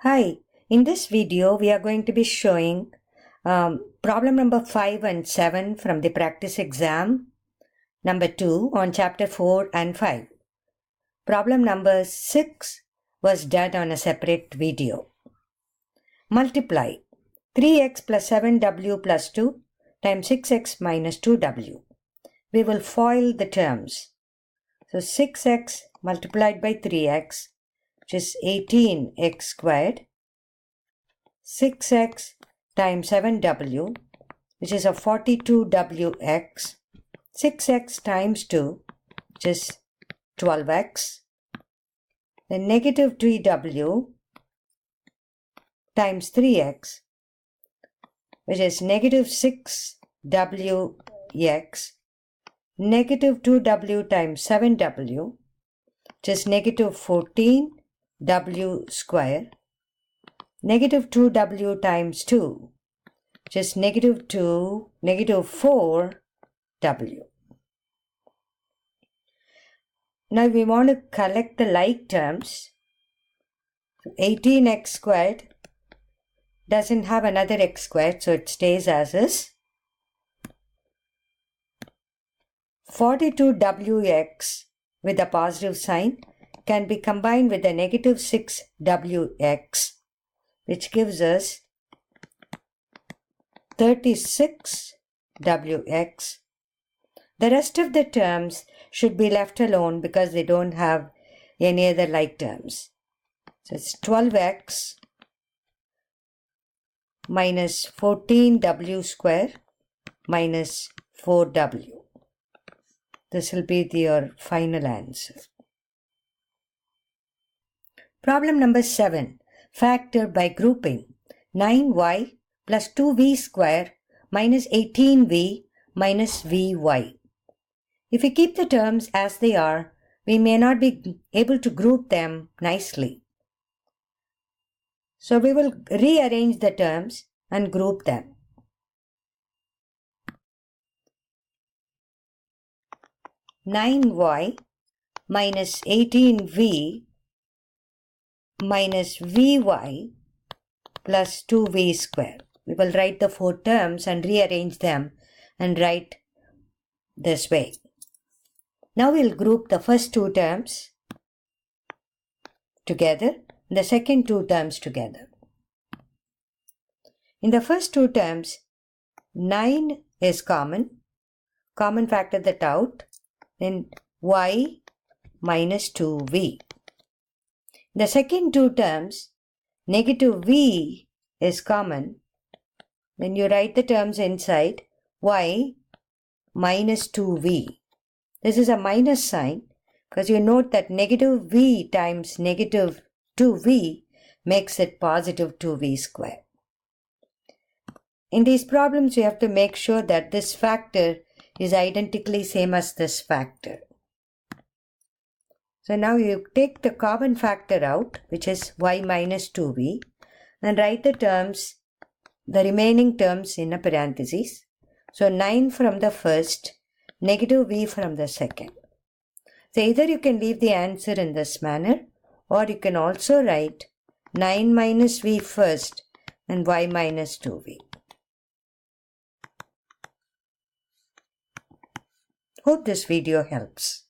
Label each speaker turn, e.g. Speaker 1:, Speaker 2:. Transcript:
Speaker 1: Hi, in this video we are going to be showing problem number 5 and 7 from the practice exam, number 2 on chapter 4 and 5. Problem number 6 was done on a separate video. Multiply 3x plus 7w plus 2 times 6x minus 2w. We will FOIL the terms. So 6x multiplied by 3x, which is 18x squared, 6x times 7w, which is a 42wx, 6x times 2, which is 12x, then negative 3w times 3x, which is negative 6wx, negative 2w times 7w, which is negative 14w square, negative 2w times 2, which is negative 4w. Now we want to collect the like terms. 18x squared doesn't have another x squared, so it stays as is. 42wx with a positive sign can be combined with a negative 6wx, which gives us 36wx. The rest of the terms should be left alone because they don't have any other like terms. So it's 12x minus 14w square minus 4w. This will be your final answer. Problem number 7. Factor by grouping. 9y plus 2v square minus 18v minus vy. If we keep the terms as they are, we may not be able to group them nicely. So we will rearrange the terms and group them. (9y) minus 18v minus vy plus 2v square. We will write the four terms and rearrange them and write this way. Now we'll group the first two terms together, the second two terms together. In the first two terms, 9 is common factor that out, then y minus 2v. The second two terms, negative v is common. When you write the terms inside, y minus 2v. This is a minus sign because you note that negative v times negative 2v makes it positive 2v square. In these problems, you have to make sure that this factor is identically same as this factor. So now you take the common factor out, which is y minus 2v, and write the terms, the remaining terms in a parenthesis. So 9 from the first, negative v from the second. So either you can leave the answer in this manner, or you can also write 9 minus v first and y minus 2v. Hope this video helps.